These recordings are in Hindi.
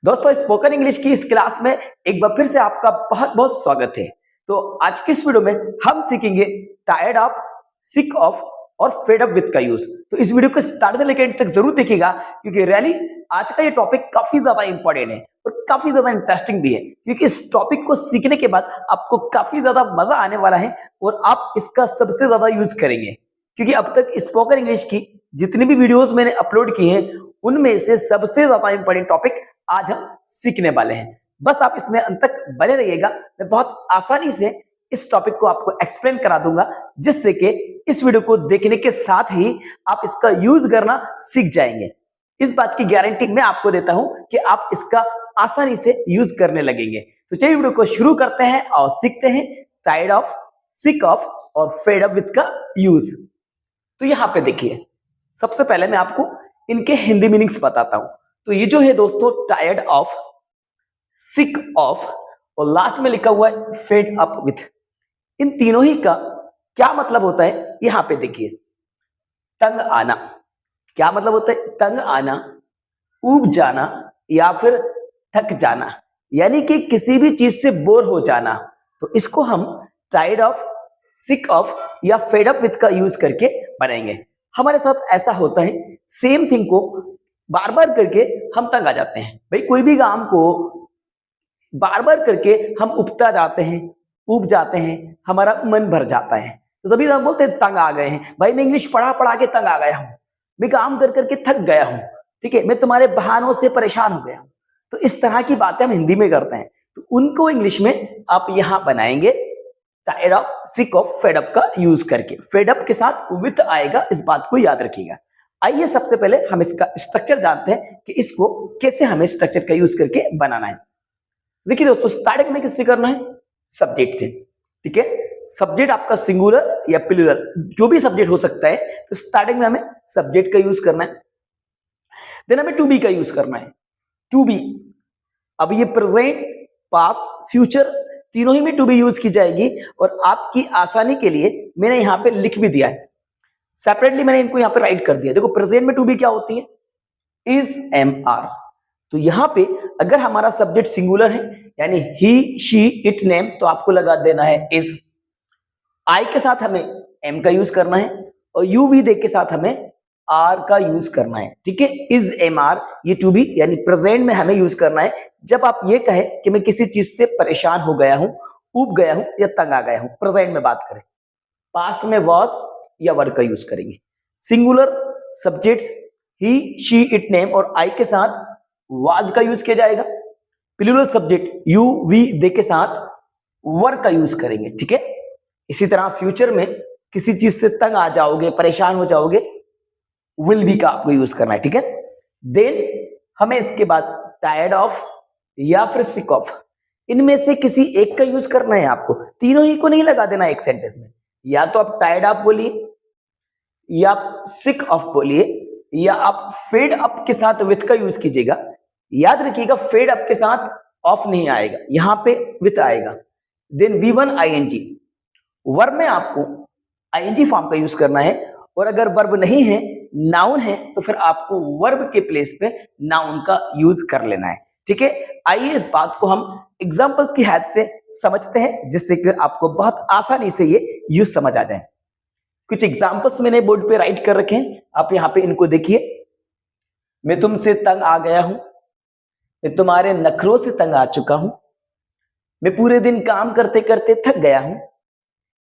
दोस्तों स्पोकन इंग्लिश की इस क्लास में एक बार फिर से आपका बहुत बहुत स्वागत है। तो आज की इस वीडियो में हम सीखेंगे टायर्ड ऑफ, सिक ऑफ और फेड अप विद का यूज। तो इस वीडियो को स्टार्ट से लेकर एंड तक जरूर देखिएगा, क्योंकि रियली आज का ये टॉपिक काफी ज्यादा इंपॉर्टेंट है और काफी ज्यादा इंटरेस्टिंग भी है, क्योंकि इस टॉपिक को सीखने के बाद आपको काफी ज्यादा मजा आने वाला है और आप इसका सबसे ज्यादा यूज करेंगे। क्योंकि अब तक स्पोकन इंग्लिश की जितनी भी वीडियोस मैंने अपलोड की हैं उनमें से सबसे ज्यादा इंपॉर्टेंट टॉपिक आज हम सीखने वाले हैं। बस आप इसमें अंत तक बने रहिएगा, मैं बहुत आसानी से इस टॉपिक को आपको एक्सप्लेन करा दूंगा, जिससे कि इस वीडियो को देखने के साथ ही आप इसका यूज करना सीख जाएंगे। इस बात की गारंटी मैं आपको देता हूं कि आप इसका आसानी से यूज करने लगेंगे। तो चलिए वीडियो को शुरू करते हैं और सीखते हैं टायर्ड ऑफ, सिक ऑफ और फेड अप विद का यूज। तो यहां पे देखिए, सबसे पहले मैं आपको इनके हिंदी मीनिंग्स बताता हूं। तो ये जो है दोस्तों टायर्ड ऑफ, सिक ऑफ और लास्ट में लिखा हुआ है फेड अप विथ, इन तीनों ही का क्या मतलब होता है यहां पे देखिए। तंग आना, क्या मतलब होता है? तंग आना, ऊब जाना या फिर थक जाना, यानी कि किसी भी चीज से बोर हो जाना। तो इसको हम टायर्ड ऑफ, सिक ऑफ या फेड अप विथ का यूज करके बनाएंगे। हमारे साथ ऐसा होता है, सेम थिंग को बार बार करके हम तंग आ जाते हैं। भाई कोई भी काम को बार बार करके हम उबता जाते हैं, उब जाते हैं, हमारा मन भर जाता है। तो तभी हम बोलते हैं तंग आ गए हैं। भाई मैं इंग्लिश पढ़ा पढ़ा के तंग आ गया हूं, मैं काम कर करके थक गया हूं, ठीक है, मैं तुम्हारे बहानों से परेशान हो गया हूं। तो इस तरह की बातें हम हिंदी में करते हैं, तो उनको इंग्लिश में आप यहां बनाएंगे tired of, sick of, fed up का यूज करके। फेड अप के साथ विथ आएगा, इस बात को याद रखिएगा। आइए सबसे पहले हम इसका स्ट्रक्चर जानते हैं कि इसको कैसे हमें स्ट्रक्चर का यूज करके बनाना है। देखिए दोस्तों, स्टार्टिंग में किससे करना है? सब्जेक्ट से, ठीक है। सब्जेक्ट आपका सिंगुलर या प्लूरल जो भी सब्जेक्ट हो सकता है, तो स्टार्टिंग में हमें सब्जेक्ट का यूज करना है। देन हमें टू बी का यूज करना है। टू बी, अब ये प्रेजेंट, पास्ट, फ्यूचर तीनों ही में टू बी यूज की जाएगी। और आपकी आसानी के लिए मैंने यहां पे लिख भी दिया है, सेपरेटली मैंने इनको यहां पे राइट कर दिया। देखो प्रेजेंट में टू बी क्या होती है? Is, M, R. तो यहां पे अगर हमारा सब्जेक्ट सिंगुलर है, यानी ही, शी, इट, नेम, तो आपको लगा देना है इज। आई के साथ हमें एम का यूज करना है और यू वी दे के साथ हमें आर का यूज करना है, ठीक है। इज, एम, आर, ये टू बी यानी प्रेजेंट में हमें यूज करना है जब आप ये कहें कि मैं किसी चीज से परेशान हो गया हूं, ऊब गया हूं या तंग आ गया हूं, प्रेजेंट में बात करें। पास्ट में वॉज या वर का यूज करेंगे। Singular subjects he, she, it, name और आई के साथ वाज का यूज किया जाएगा। प्लूरल सब्जेक्ट यू, वी, दे के साथ वर का यूज करेंगे, ठीक है। इसी तरह फ्यूचर में किसी चीज से तंग आ जाओगे, परेशान हो जाओगे, विल बी का आपको यूज करना है, ठीक है। देन हमें इसके बाद टायर्ड ऑफ या फिर सिक ऑफ, इनमें से किसी एक का यूज करना है आपको, तीनों ही को नहीं लगा देना एक सेंटेंस में। या तो आप टायर्ड ऑफ बोलिए, या आप सिक ऑफ बोलिए, या आप फेड अप के साथ विथ का यूज कीजिएगा। याद रखिएगा फेड अप के साथ ऑफ नहीं आएगा, यहां पे विथ आएगा। देन V1 ING, वर्ब में आपको ING फॉर्म का यूज करना है। और अगर वर्ब नहीं है, नाउन है, तो फिर आपको वर्ब के प्लेस पे नाउन का यूज कर लेना है, ठीक है। आइए इस बात को हम एग्जांपल्स की हेल्प से समझते हैं, जिससे कि आपको बहुत आसानी से ये यूज समझ आ जाए। कुछ एग्जांपल्स मैंने बोर्ड पे राइट कर रखे हैं, आप यहां पे इनको देखिए। मैं तुमसे तंग आ गया हूं, मैं तुम्हारे नखरों से तंग आ चुका हूं, मैं पूरे दिन काम करते करते थक गया हूं,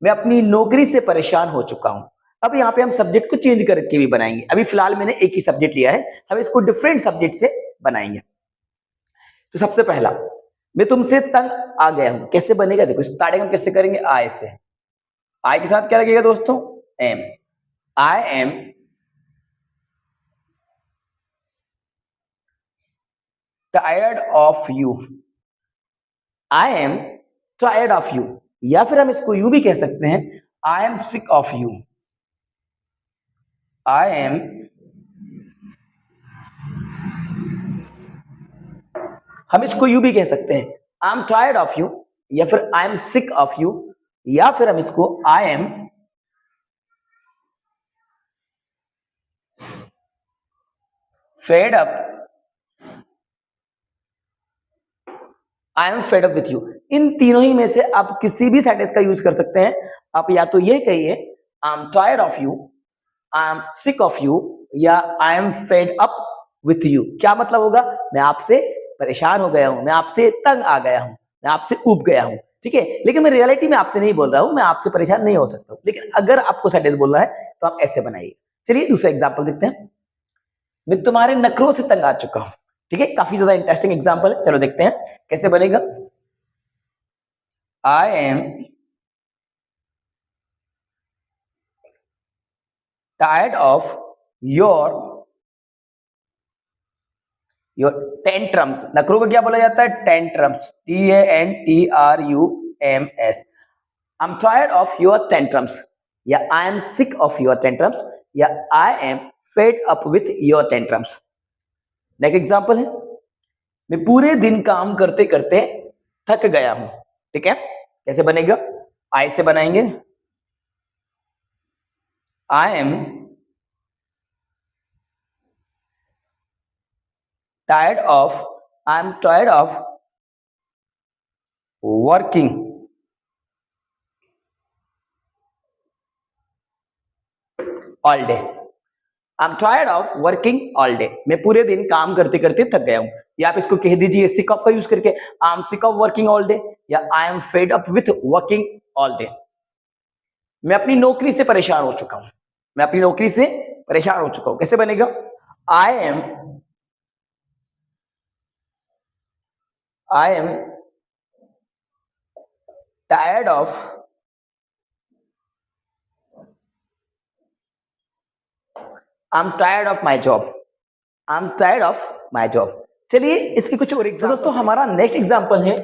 मैं अपनी नौकरी से परेशान हो चुका हूं। अब यहाँ पे हम सब्जेक्ट को चेंज करके भी बनाएंगे। अभी फिलहाल मैंने एक ही सब्जेक्ट लिया है, हम इसको डिफरेंट सब्जेक्ट से बनाएंगे। तो सबसे पहला, मैं तुमसे तंग आ गया हूं, कैसे बनेगा? देखो स्टार्टिंग हम कैसे करेंगे? आई से। आई के साथ क्या लगेगा दोस्तों? Um. I am tired of you, I am tired of you. या फिर हम इसको यू भी कह सकते हैं, I am sick of you, I am, हम इसको यू भी कह सकते हैं, I am tired of you, या फिर I am sick of you, या फिर हम इसको I am fed up I am fed up with you. इन तीनों ही में से आप किसी भी सेंटेंस का यूज कर सकते हैं। आप या तो ये कहिए I am tired of you, I am sick of you, या I am fed up with you. क्या मतलब होगा? मैं आपसे परेशान हो गया हूं, मैं आपसे तंग आ गया हूं, मैं आपसे ऊब गया हूं। ठीक है, लेकिन मैं रियलिटी में आपसे नहीं बोल रहा हूं, मैं आपसे परेशान नहीं हो सकता हूं। लेकिन अगर आपको सेंटेंस बोलना है तो आप ऐसे बनाइए। चलिए दूसरा एग्जाम्पल देखते हैं। मैं तुम्हारे नखरों से तंग आ चुका हूं। ठीक है, काफी ज्यादा इंटरेस्टिंग एग्जाम्पल है। चलो देखते हैं कैसे बनेगा। I am tired of your tantrums. नखरों को क्या बोला जाता है? Tantrums. TANTRUMS। I am tired of your tantrums, या I am sick of your tantrums, या I am fed up with your tantrums. Next example है, मैं पूरे दिन काम करते करते थक गया हूं। ठीक है, कैसे बनेगा? आई से बनाएंगे। आई am tired of working all day. I am tired of working all day. मैं पूरे दिन काम करते करते थक गया हूं। या आप इसको कह दीजिए सिक ऑफ का यूज करके, I am sick of working all day, या I am fed up with working all day. मैं अपनी नौकरी से परेशान हो चुका हूं। मैं अपनी नौकरी से परेशान हो चुका हूं। कैसे बनेगा? I am tired of my job. I am tired of my job. चलिए इसके कुछ और एग्जाम्पल। दोस्तों हमारा नेक्स्ट एग्जाम्पल है,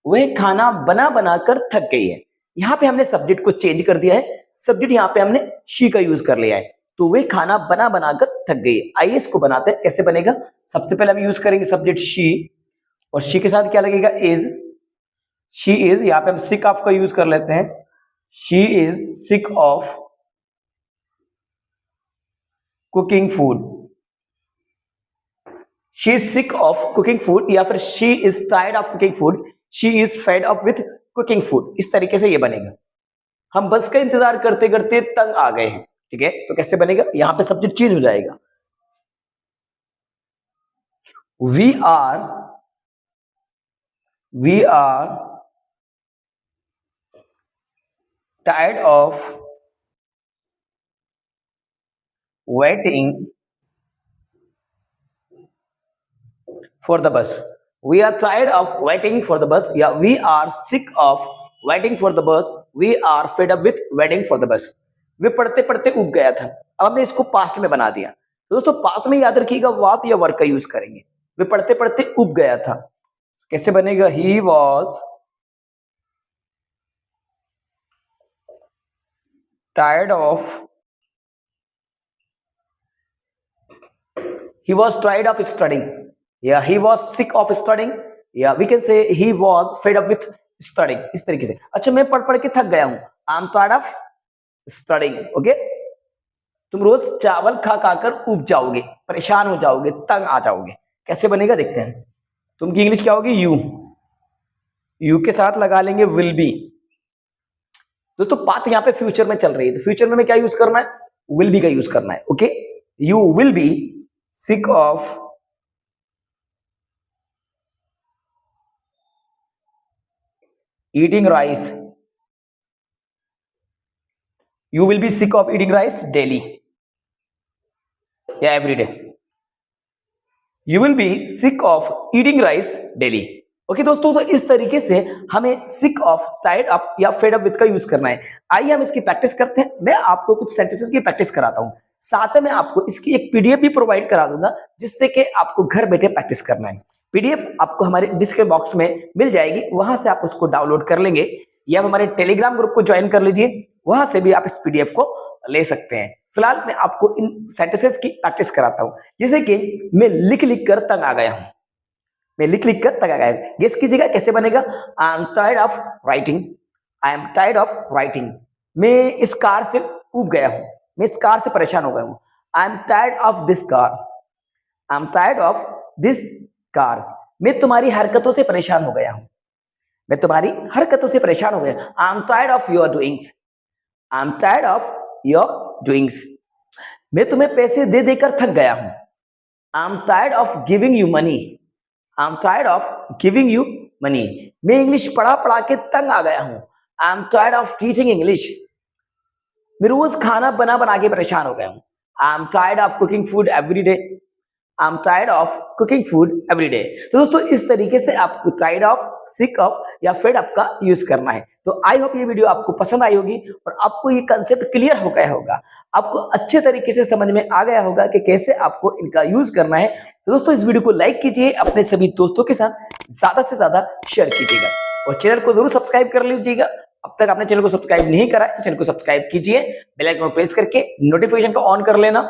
वह खाना बना बनाकर थक गई है। यहाँ पे हमने सब्जेक्ट को चेंज कर दिया है। सब्जेक्ट यहाँ पे हमने शी का यूज कर लिया है। तो वह खाना बना बनाकर थक गई है। आइए इसको बनाते हैं। कैसे बनेगा? सबसे पहले हम यूज करेंगे सब्जेक्ट शी, और शी के साथ क्या लगेगा? इज। शी इज, यहाँ पे हम सिक ऑफ का यूज कर लेते हैं। She is sick of cooking food. She is sick of cooking food, या फिर she is tired of cooking food, she is fed up with cooking food. इस तरीके से ये बनेगा। हम बस का इंतजार करते करते तंग आ गए हैं। ठीक है, तो कैसे बनेगा? यहां पे सब्जेक्ट चेंज हो जाएगा। We are tired of waiting for the bus. We are tired of waiting for the bus. Yeah, we are sick of waiting for the bus. We are fed up with waiting for the bus. वे पढ़ते पढ़ते उब गया था। अब हमने इसको पास्ट में बना दिया। तो दोस्तों पास्ट में याद रखिएगा वाज या वर्क का यूज करेंगे। वे पढ़ते पढ़ते उब गया था। कैसे बनेगा? He was tired of studying, या he was sick of studying, या we can say he was fed up with studying. इस तरीके से। अच्छा, मैं पढ़ पढ़ के थक गया हूं। आई am tired of studying. Okay, तुम रोज चावल खा खाकर उब जाओगे, परेशान हो जाओगे, तंग आ जाओगे। कैसे बनेगा? देखते हैं। तुमकी इंग्लिश क्या होगी? यू के साथ लगा लेंगे विल बी। दोस्तों बात यहाँ पे फ्यूचर में चल रही है, तो फ्यूचर में क्या यूज करना है? विल बी का यूज करना है। Okay, you will be sick of eating rice. You will be sick of eating rice daily, yeah, every day. You will be sick of eating rice daily. Okay दोस्तों, तो इस तरीके से हमें सिक ऑफ, टायर्ड अप या फेड अप विद का यूज करना है। आइए हम इसकी प्रैक्टिस करते हैं। मैं आपको कुछ सेंटेंसेस की प्रैक्टिस कराता हूं, साथ में मैं आपको इसकी एक पीडीएफ भी प्रोवाइड करा दूंगा, जिससे कि आपको घर बैठे प्रैक्टिस करना है। पीडीएफ आपको हमारे डिस्क्रिप्शन बॉक्स में मिल जाएगी, वहां से आप उसको डाउनलोड कर लेंगे, या हमारे टेलीग्राम ग्रुप को ज्वाइन कर लीजिए, वहां से भी आप इस पीडीएफ को ले सकते हैं। फिलहाल मैं आपको इन सेंटेंसेस की प्रैक्टिस कराता हूं। जैसे कि मैं लिख लिख कर तंग आ गया हूं। मैं लिख लिख कर तंग आ गया हूं। गेस कीजिएगा कैसे बनेगा? I am tired of writing. I am tired of writing. मैं इस कार से ऊब गया हूं। मैं इस कार से परेशान हो गया हूं। आई am tired of this car. I am tired of this car. मैं तुम्हारी हरकतों से परेशान हो गया हूं। मैं तुम्हारी हरकतों से परेशान हो गया। आई am tired of your doings. I am tired of your doings. मैं तुम्हें पैसे दे देकर थक गया हूं। आई am tired of giving you money. I am tired of giving you money. मैं इंग्लिश पढ़ा पढ़ा के तंग आ गया हूं। आई am tired of teaching English. मैं रोज खाना बना बना के परेशान हो गया हूं। आई am tired of cooking food every day. I am tired of cooking food every day. तो दोस्तों इस तरीके से आपको टायर्ड ऑफ, सिक ऑफ या फेड अप का यूज करना है। तो आई होप ये वीडियो आपको पसंद आई होगी और आपको ये कंसेप्ट क्लियर हो गया होगा, आपको अच्छे तरीके से समझ में आ गया होगा कि कैसे आपको इनका यूज करना है। तो दोस्तों इस वीडियो को लाइक कीजिए, अपने सभी दोस्तों के साथ ज्यादा से ज्यादा शेयर कीजिएगा और चैनल को जरूर सब्सक्राइब कर लीजिएगा। अब तक आपने चैनल को सब्सक्राइब नहीं करा है तो चैनल को सब्सक्राइब कीजिए, बेल आइकन को प्रेस करके नोटिफिकेशन को ऑन कर लेना,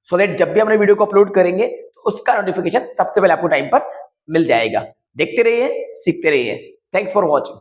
सो दैट जब भी हमने वीडियो को अपलोड करेंगे तो उसका नोटिफिकेशन सबसे पहले आपको टाइम पर मिल जाएगा। देखते रहिए, सीखते रहिए। Thanks for watching.